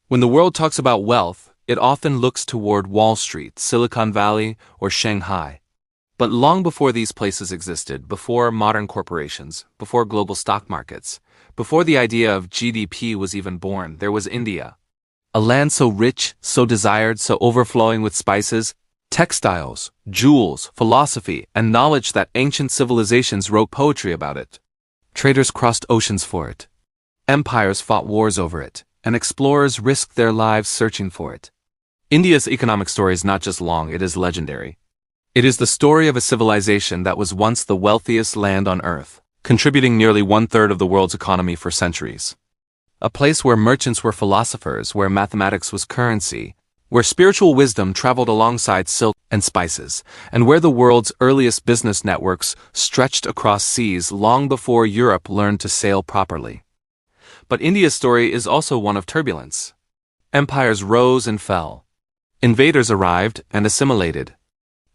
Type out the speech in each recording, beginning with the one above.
When the world talks about wealth, it often looks toward Wall Street, Silicon Valley, or Shanghai. But long before these places existed, before modern corporations, before global stock markets, before the idea of GDP was even born, there was India. A land so rich, so desired, so overflowing with spices, textiles, jewels, philosophy, and knowledge that ancient civilizations wrote poetry about it. Traders crossed oceans for it. Empires fought wars over it, and explorers risked their lives searching for it. India's economic story is not just long, it is legendary. It is the story of a civilization that was once the wealthiest land on earth, contributing nearly 1/3 of the world's economy for centuries. A place where merchants were philosophers, where mathematics was currency, where spiritual wisdom traveled alongside silk and spices, and where the world's earliest business networks stretched across seas long before Europe learned to sail properly. But India's story is also one of turbulence. Empires rose and fell. Invaders arrived and assimilated.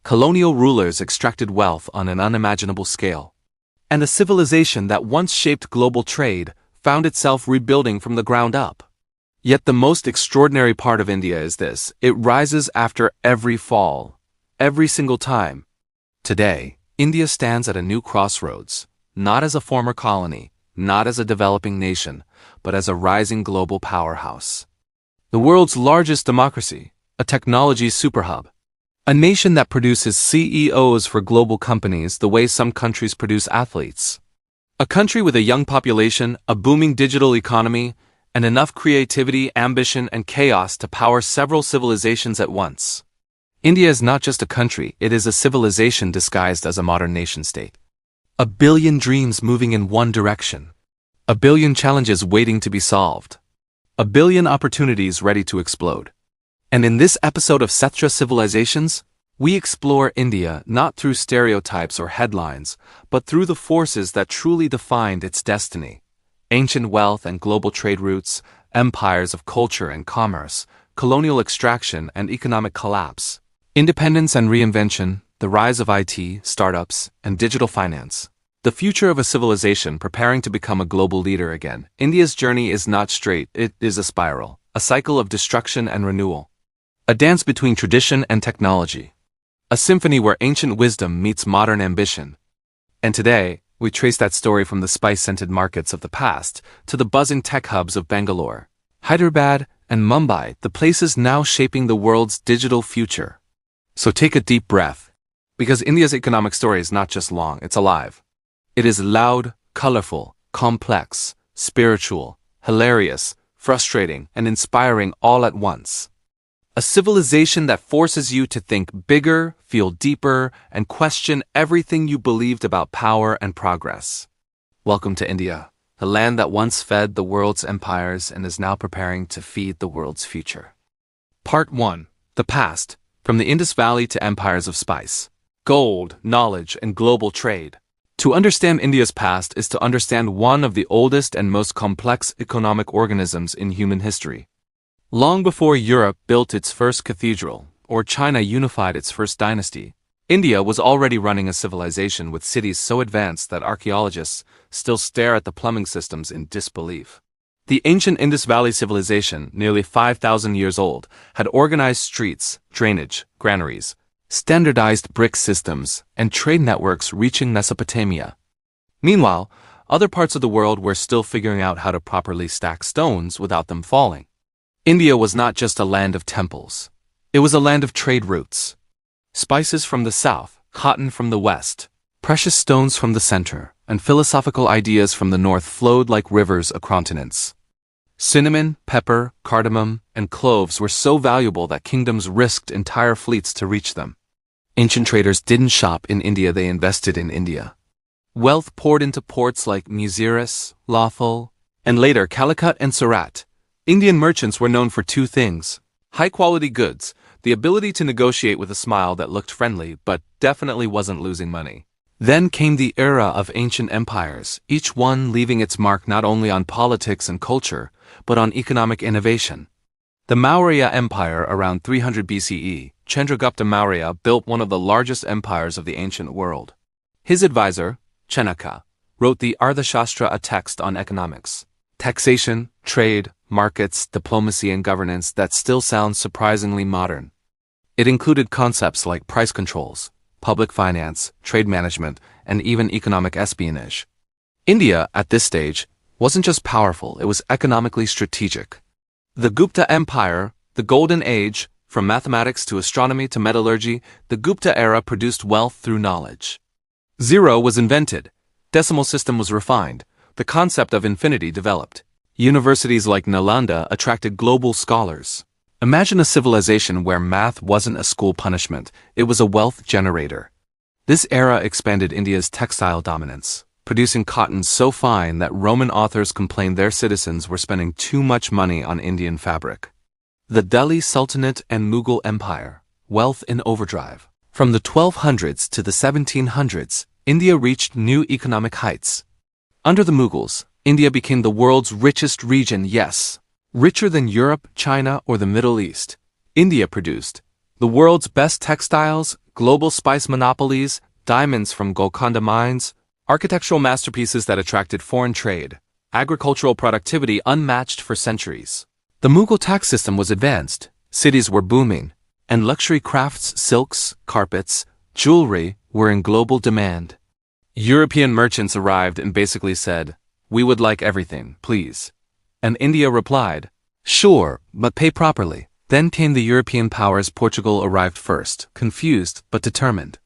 Colonial rulers extracted wealth on an unimaginable scale. And a civilization that once shaped global trade found itself rebuilding from the ground up. Yet the most extraordinary part of India is this: it rises after every fall, every single time. Today, India stands at a new crossroads, not as a former colony, not as a developing nation, but as a rising global powerhouse. The world's largest democracy, a technology superhub. A nation that produces CEOs for global companies the way some countries produce athletes. A country with a young population, a booming digital economy, and enough creativity, ambition, and chaos to power several civilizations at once. India is not just a country, it is a civilization disguised as a modern nation-state. 1 billion dreams moving in one direction. 1 billion challenges waiting to be solved. 1 billion opportunities ready to explode. And in this episode of Sethtra Civilizations, we explore India not through stereotypes or headlines, but through the forces that truly defined its destiny. Ancient wealth and global trade routes, empires of culture and commerce, colonial extraction and economic collapse, independence and reinvention, the rise of IT, startups, and digital finance. The future of a civilization preparing to become a global leader again. India's journey is not straight, it is a spiral, a cycle of destruction and renewal. A dance between tradition and technology. A symphony where ancient wisdom meets modern ambition. And today, we trace that story from the spice-scented markets of the past to the buzzing tech hubs of Bangalore, Hyderabad, and Mumbai, the places now shaping the world's digital future. So take a deep breath, because India's economic story is not just long, it's alive. It is loud, colorful, complex, spiritual, hilarious, frustrating, and inspiring all at once. A civilization that forces you to think bigger, feel deeper, and question everything you believed about power and progress. Welcome to India, the land that once fed the world's empires and is now preparing to feed the world's future. Part 1. The Past, from the Indus Valley to empires of spice, gold, knowledge, and global trade. To understand India's past is to understand one of the oldest and most complex economic organisms in human history. Long before Europe built its first cathedral, or China unified its first dynasty, India was already running a civilization with cities so advanced that archaeologists still stare at the plumbing systems in disbelief. The ancient Indus Valley civilization, nearly 5,000 years old, had organized streets, drainage, granaries, standardized brick systems, and trade networks reaching Mesopotamia. Meanwhile, other parts of the world were still figuring out how to properly stack stones without them falling. India was not just a land of temples. It was a land of trade routes. Spices from the south, cotton from the west, precious stones from the center, and philosophical ideas from the north flowed like rivers across continents. Cinnamon, pepper, cardamom, and cloves were so valuable that kingdoms risked entire fleets to reach them. Ancient traders didn't shop in India, they invested in India. Wealth poured into ports like Muziris, Lothal, and later Calicut and Surat. Indian merchants were known for two things: high-quality goods, the ability to negotiate with a smile that looked friendly but definitely wasn't losing money. Then came the era of ancient empires, each one leaving its mark not only on politics and culture, but on economic innovation. The Maurya Empire around 300 BCE, Chandragupta Maurya built one of the largest empires of the ancient world. His advisor, Chanaka, wrote the Arthashastra, a text on economics, taxation, trade, markets, diplomacy, and governance that still sounds surprisingly modern. It included concepts like price controls, public finance, trade management, and even economic espionage. India, at this stage, wasn't just powerful, it was economically strategic. The Gupta Empire, the Golden Age, from mathematics to astronomy to metallurgy, the Gupta era produced wealth through knowledge. Zero was invented, decimal system was refined, the concept of infinity developed. Universities like Nalanda attracted global scholars. Imagine a civilization where math wasn't a school punishment, it was a wealth generator. This era expanded India's textile dominance, producing cotton so fine that Roman authors complained their citizens were spending too much money on Indian fabric. The Delhi Sultanate and Mughal Empire, wealth in overdrive. From the 1200s to the 1700s, India reached new economic heights. Under the Mughals, India became the world's richest region, yes, richer than Europe, China, or the Middle East. India produced the world's best textiles, global spice monopolies, diamonds from Golconda mines, architectural masterpieces that attracted foreign trade, agricultural productivity unmatched for centuries. The Mughal tax system was advanced, cities were booming, and luxury crafts, silks, carpets, jewelry were in global demand. European merchants arrived and basically said, "We would like everything, please." And India replied, "Sure, but pay properly." Then came the European powers. Portugal arrived first, confused but determined.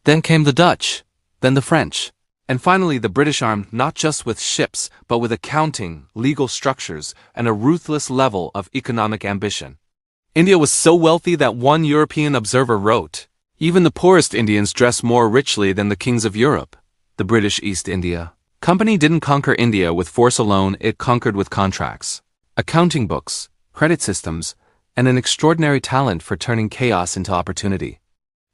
Then came the Dutch, then the French, and finally the British, armed not just with ships, but with accounting, legal structures, and a ruthless level of economic ambition. India was so wealthy that one European observer wrote, "Even the poorest Indians dress more richly than the kings of Europe." The British East India Company didn't conquer India with force alone, it conquered with contracts, accounting books, credit systems, and an extraordinary talent for turning chaos into opportunity.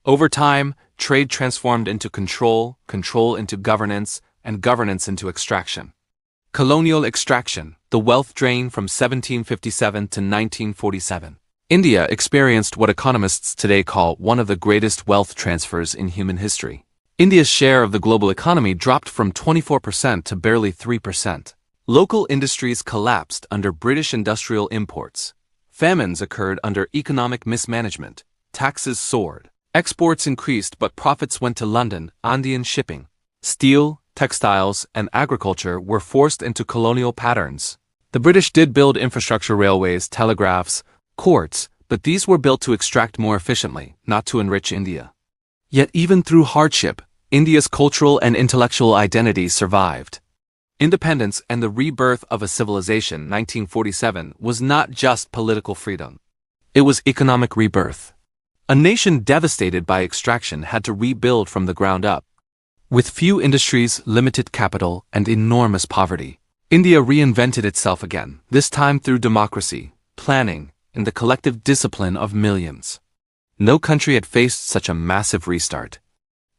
Over time, trade transformed into control, control into governance, and governance into extraction. Colonial extraction, the wealth drain from 1757 to 1947. India experienced what economists today call one of the greatest wealth transfers in human history. India's share of the global economy dropped from 24% to barely 3%. Local industries collapsed under British industrial imports. Famines occurred under economic mismanagement. Taxes soared. Exports increased but profits went to London, Andean shipping. Steel, textiles, and agriculture were forced into colonial patterns. The British did build infrastructure, railways, telegraphs, courts, but these were built to extract more efficiently, not to enrich India. Yet even through hardship, India's cultural and intellectual identity survived. Independence and the rebirth of a civilization, 1947, was not just political freedom. It was economic rebirth. A nation devastated by extraction had to rebuild from the ground up. With few industries, limited capital, and enormous poverty, India reinvented itself again, this time through democracy, planning, and the collective discipline of millions. No country had faced such a massive restart.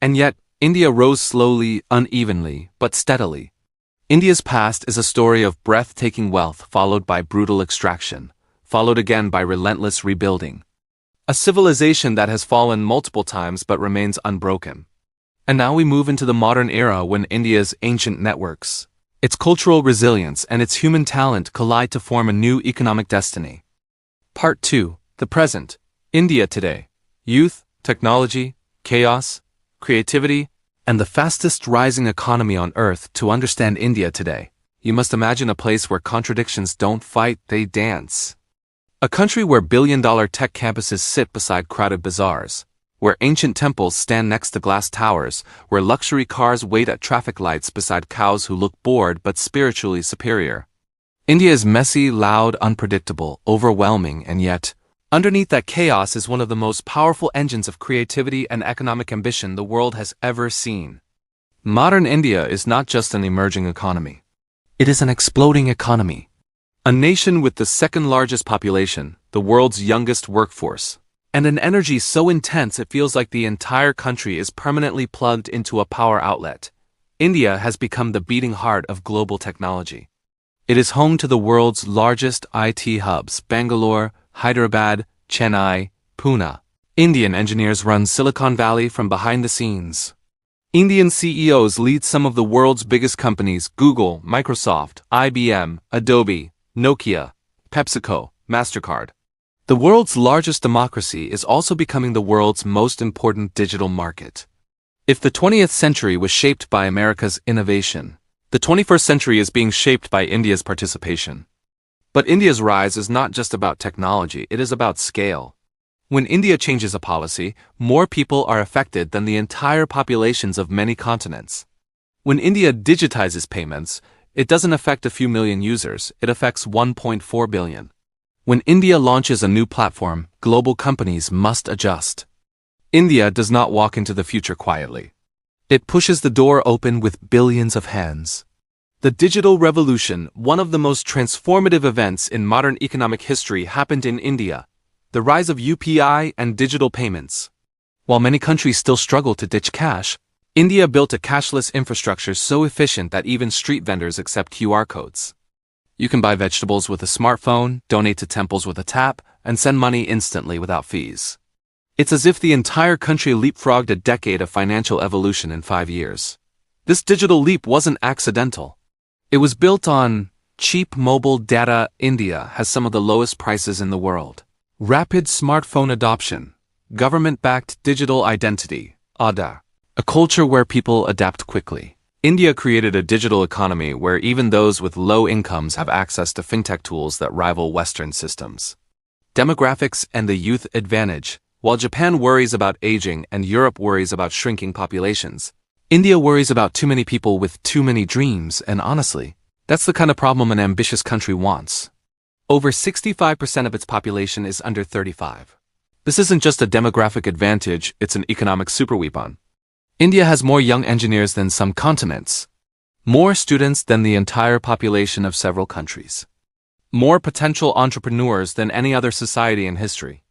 And yet, India rose slowly, unevenly, but steadily. India's past is a story of breathtaking wealth followed by brutal extraction, followed again by relentless rebuilding. A civilization that has fallen multiple times but remains unbroken. And now we move into the modern era when India's ancient networks, its cultural resilience, and its human talent collide to form a new economic destiny. Part 2. The Present. India today. Youth, technology, chaos, creativity, and the fastest rising economy on earth. To understand India today, you must imagine a place where contradictions don't fight, they dance. A country where billion-dollar tech campuses sit beside crowded bazaars, where ancient temples stand next to glass towers, where luxury cars wait at traffic lights beside cows who look bored but spiritually superior. India is messy, loud, unpredictable, overwhelming, and yet, underneath that chaos is one of the most powerful engines of creativity and economic ambition the world has ever seen. Modern India is not just an emerging economy. It is an exploding economy. A nation with the second largest population, the world's youngest workforce, and an energy so intense it feels like the entire country is permanently plugged into a power outlet. India has become the beating heart of global technology. It is home to the world's largest IT hubs: Bangalore, Hyderabad, Chennai, Pune. Indian engineers run Silicon Valley from behind the scenes. Indian CEOs lead some of the world's biggest companies: Google, Microsoft, IBM, Adobe, Nokia, PepsiCo, MasterCard. The world's largest democracy is also becoming the world's most important digital market. If the 20th century was shaped by America's innovation, the 21st century is being shaped by India's participation. But India's rise is not just about technology, it is about scale. When India changes a policy, more people are affected than the entire populations of many continents. When India digitizes payments, it doesn't affect a few million users, it affects 1.4 billion. When India launches a new platform, global companies must adjust. India does not walk into the future quietly. It pushes the door open with billions of hands. The digital revolution, one of the most transformative events in modern economic history, happened in India. The rise of UPI and digital payments. While many countries still struggle to ditch cash, India built a cashless infrastructure so efficient that even street vendors accept QR codes. You can buy vegetables with a smartphone, donate to temples with a tap, and send money instantly without fees. It's as if the entire country leapfrogged a decade of financial evolution in 5 years. This digital leap wasn't accidental. It was built on cheap mobile data. India has some of the lowest prices in the world. Rapid smartphone adoption. Government-backed digital identity. Aadhaar. A culture where people adapt quickly. India created a digital economy where even those with low incomes have access to fintech tools that rival Western systems. Demographics and the youth advantage. While Japan worries about aging and Europe worries about shrinking populations, India worries about too many people with too many dreams, and honestly, that's the kind of problem an ambitious country wants. Over 65% of its population is under 35. This isn't just a demographic advantage, it's an economic superweapon. India has more young engineers than some continents, more students than the entire population of several countries, more potential entrepreneurs than any other society in history.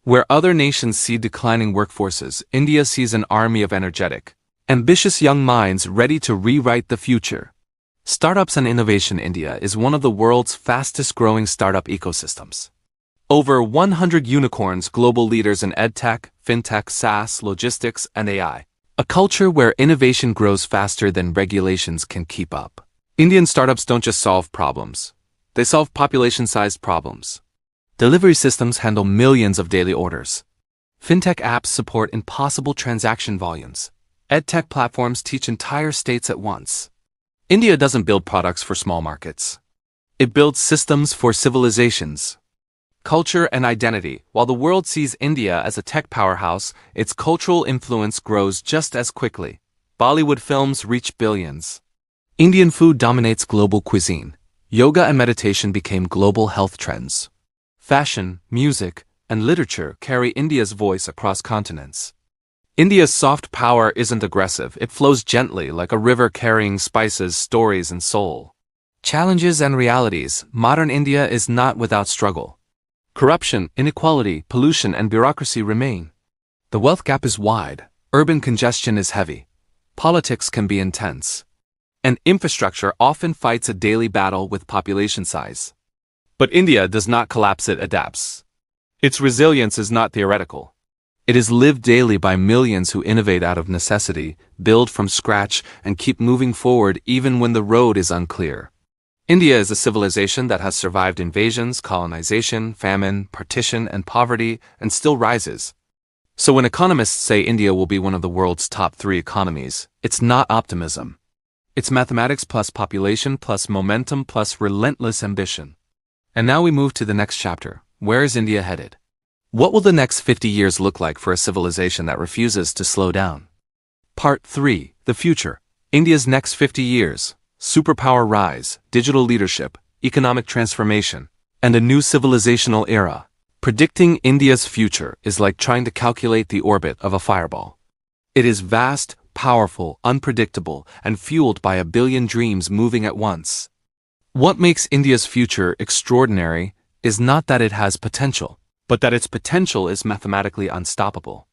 Where other nations see declining workforces, India sees an army of energetic, ambitious young minds ready to rewrite the future. Startups and innovation. India is one of the world's fastest-growing startup ecosystems. Over 100 unicorns, global leaders in edtech, fintech, SaaS, logistics, and AI. A culture where innovation grows faster than regulations can keep up. Indian startups don't just solve problems. They solve population-sized problems. Delivery systems handle millions of daily orders. Fintech apps support impossible transaction volumes. EdTech platforms teach entire states at once. India doesn't build products for small markets. It builds systems for civilizations. Culture and identity. While the world sees India as a tech powerhouse, its cultural influence grows just as quickly. Bollywood films reach billions. Indian food dominates global cuisine. Yoga and meditation became global health trends. Fashion, music, and literature carry India's voice across continents. India's soft power isn't aggressive, it flows gently like a river carrying spices, stories, and soul. Challenges and realities. Modern India is not without struggle. Corruption, inequality, pollution, and bureaucracy remain. The wealth gap is wide, urban congestion is heavy, politics can be intense, and infrastructure often fights a daily battle with population size. But India does not collapse, it adapts. Its resilience is not theoretical. It is lived daily by millions who innovate out of necessity, build from scratch, and keep moving forward even when the road is unclear. India is a civilization that has survived invasions, colonization, famine, partition, and poverty, and still rises. So when economists say India will be one of the world's top 3 economies, it's not optimism. It's mathematics plus population plus momentum plus relentless ambition. And now we move to the next chapter. Where is India headed? What will the next 50 years look like for a civilization that refuses to slow down? Part 3. The future. India's next 50 years. Superpower rise, digital leadership, economic transformation, and a new civilizational era. Predicting India's future is like trying to calculate the orbit of a fireball. It is vast, powerful, unpredictable, and fueled by a billion dreams moving at once. What makes India's future extraordinary is not that it has potential, but that its potential is mathematically unstoppable.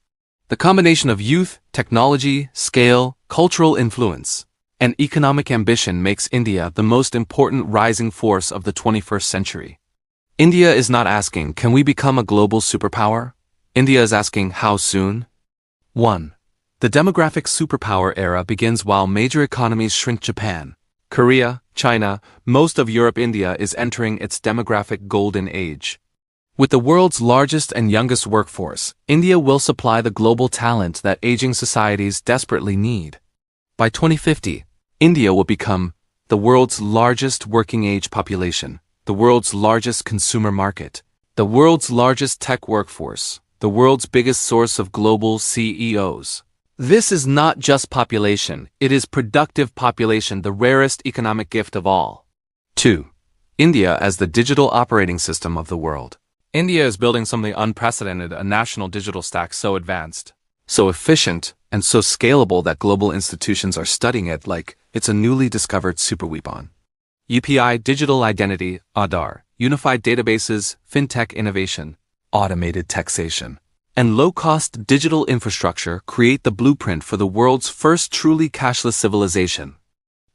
The combination of youth, technology, scale, cultural influence, and economic ambition makes India the most important rising force of the 21st century. India is not asking, can we become a global superpower? India is asking, how soon? 1. The demographic superpower era begins while major economies shrink. Japan, Korea, China, most of Europe, India is entering its demographic golden age. With the world's largest and youngest workforce, India will supply the global talent that aging societies desperately need. By 2050, India will become the world's largest working-age population, the world's largest consumer market, the world's largest tech workforce, the world's biggest source of global CEOs. This is not just population, it is productive population, the rarest economic gift of all. 2. India as the digital operating system of the world. India is building something unprecedented, a national digital stack so advanced, so efficient, and so scalable that global institutions are studying it like it's a newly discovered superweapon. UPI, digital identity, Aadhaar, unified databases, fintech innovation, automated taxation, and low-cost digital infrastructure create the blueprint for the world's first truly cashless civilization.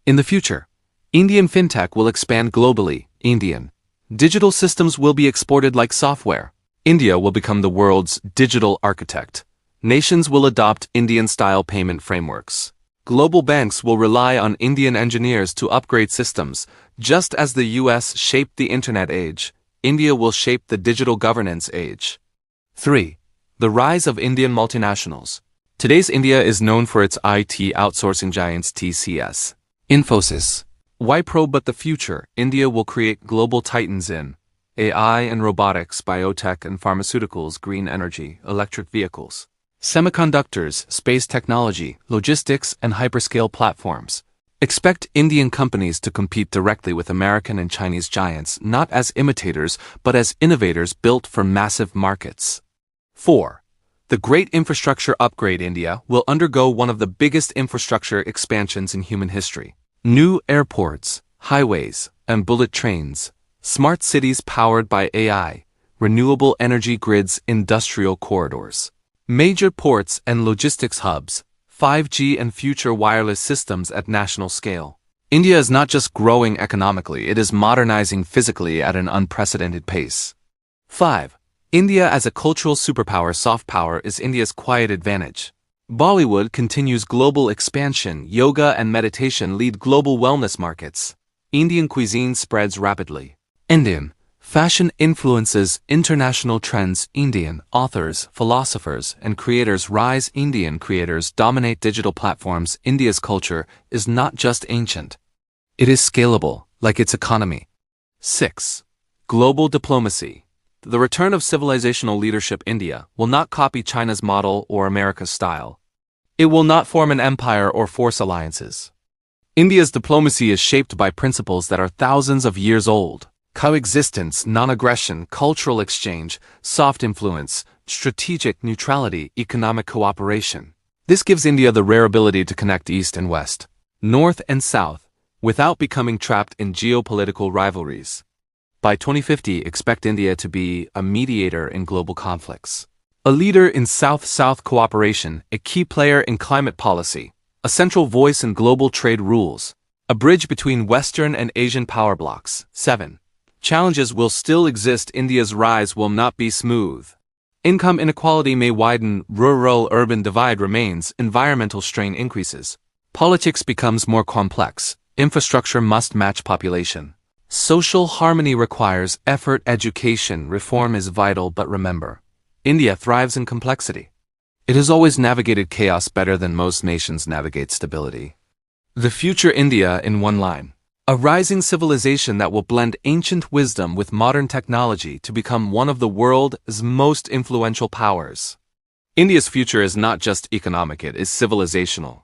In the future, Indian fintech will expand globally. Indian digital systems will be exported like software. India will become the world's digital architect. Nations will adopt Indian-style payment frameworks. Global banks will rely on Indian engineers to upgrade systems. Just as the US shaped the internet age, India will shape the digital governance age. 3. The rise of Indian multinationals. Today's India is known for its IT outsourcing giants TCS, Infosys, Wipro, but the future, India will create global titans in AI and robotics, biotech and pharmaceuticals, green energy, electric vehicles, semiconductors, space technology, logistics, and hyperscale platforms. Expect Indian companies to compete directly with American and Chinese giants, not as imitators, but as innovators built for massive markets. 4. The great infrastructure upgrade. India will undergo one of the biggest infrastructure expansions in human history. New airports, highways, and bullet trains, smart cities powered by AI, renewable energy grids, industrial corridors, major ports and logistics hubs, 5G and future wireless systems at national scale. India is not just growing economically, it is modernizing physically at an unprecedented pace. 5. India as a cultural superpower. Soft power is India's quiet advantage. Bollywood continues global expansion. Yoga and meditation lead global wellness markets. Indian cuisine spreads rapidly. Indian fashion influences international trends. Indian authors, philosophers, and creators rise. Indian creators dominate digital platforms. India's culture is not just ancient. It is scalable, like its economy. 6. Global diplomacy. The return of civilizational leadership. India will not copy China's model or America's style. It will not form an empire or force alliances. India's diplomacy is shaped by principles that are thousands of years old. Coexistence, non-aggression, cultural exchange, soft influence, strategic neutrality, economic cooperation. This gives India the rare ability to connect East and West, North and South, without becoming trapped in geopolitical rivalries. By 2050, expect India to be a mediator in global conflicts, a leader in South-South cooperation, a key player in climate policy, a central voice in global trade rules, a bridge between Western and Asian power blocks. 7. Challenges will still exist. India's rise will not be smooth. Income inequality may widen, rural-urban divide remains, environmental strain increases. Politics becomes more complex, infrastructure must match population. Social harmony requires effort. Education reform is vital, but remember, India thrives in complexity. It has always navigated chaos better than most nations navigate stability. The future India in one line. A rising civilization that will blend ancient wisdom with modern technology to become one of the world's most influential powers. India's future is not just economic, it is civilizational.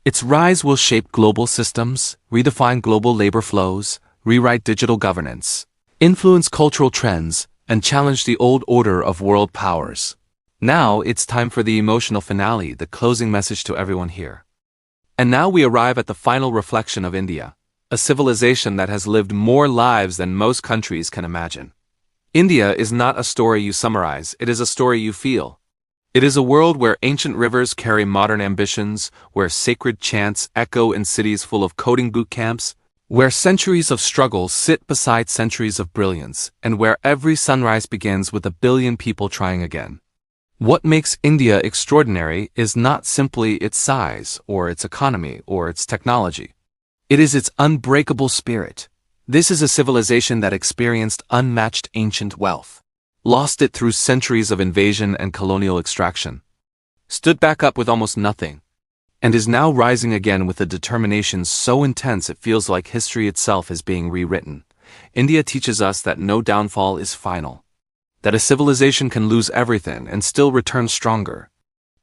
Its rise will shape global systems, redefine global labor flows, rewrite digital governance, influence cultural trends, and challenge the old order of world powers. Now it's time for the emotional finale, the closing message to everyone here. And now we arrive at the final reflection of India, a civilization that has lived more lives than most countries can imagine. India is not a story you summarize, it is a story you feel. It is a world where ancient rivers carry modern ambitions, where sacred chants echo in cities full of coding boot camps, where centuries of struggle sit beside centuries of brilliance, and where every sunrise begins with a billion people trying again. What makes India extraordinary is not simply its size, or its economy, or its technology. It is its unbreakable spirit. This is a civilization that experienced unmatched ancient wealth, lost it through centuries of invasion and colonial extraction, stood back up with almost nothing, and is now rising again with a determination so intense it feels like history itself is being rewritten. India teaches us that no downfall is final, that a civilization can lose everything and still return stronger,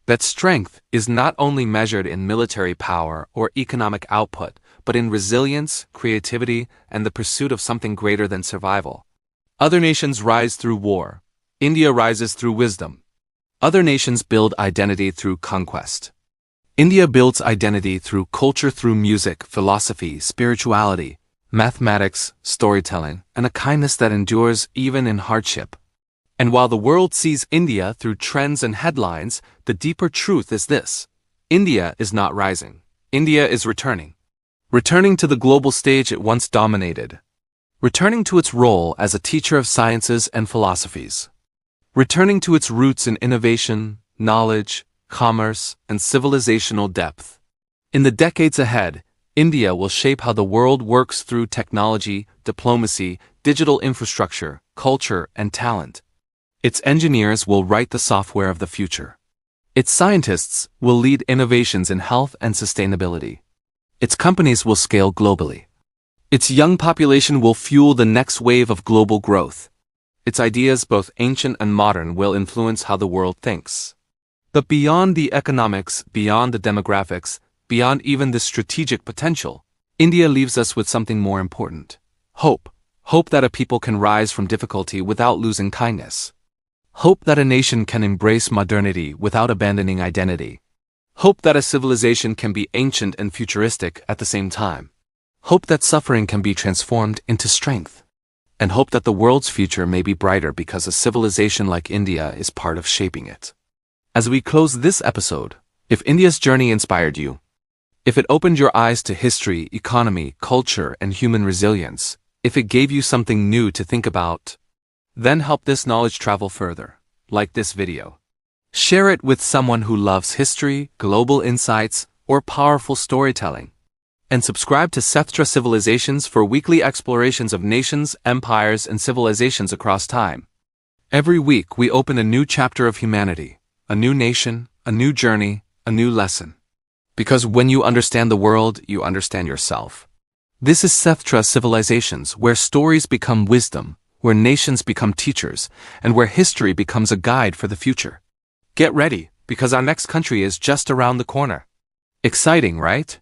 that strength is not only measured in military power or economic output, but in resilience, creativity, and the pursuit of something greater than survival. Other nations rise through war. India rises through wisdom. Other nations build identity through conquest. India builds identity through culture, through music, philosophy, spirituality, mathematics, storytelling, and a kindness that endures even in hardship. And while the world sees India through trends and headlines, the deeper truth is this: India is not rising. India is returning. Returning to the global stage it once dominated. Returning to its role as a teacher of sciences and philosophies. Returning to its roots in innovation, knowledge, commerce, and civilizational depth. In the decades ahead, India will shape how the world works through technology, diplomacy, digital infrastructure, culture, and talent. Its engineers will write the software of the future. Its scientists will lead innovations in health and sustainability. Its companies will scale globally. Its young population will fuel the next wave of global growth. Its ideas, both ancient and modern, will influence how the world thinks. But beyond the economics, beyond the demographics, beyond even the strategic potential, India leaves us with something more important: hope. Hope that a people can rise from difficulty without losing kindness. Hope that a nation can embrace modernity without abandoning identity. Hope that a civilization can be ancient and futuristic at the same time. Hope that suffering can be transformed into strength. And hope that the world's future may be brighter because a civilization like India is part of shaping it. As we close this episode, if India's journey inspired you, if it opened your eyes to history, economy, culture, and human resilience, if it gave you something new to think about, then help this knowledge travel further. Like this video. Share it with someone who loves history, global insights, or powerful storytelling. And subscribe to Sethtra Civilizations for weekly explorations of nations, empires, and civilizations across time. Every week we open a new chapter of humanity, a new nation, a new journey, a new lesson. Because when you understand the world, you understand yourself. This is Sethtra Civilizations, where stories become wisdom, where nations become teachers, and where history becomes a guide for the future. Get ready, because our next country is just around the corner. Exciting, right?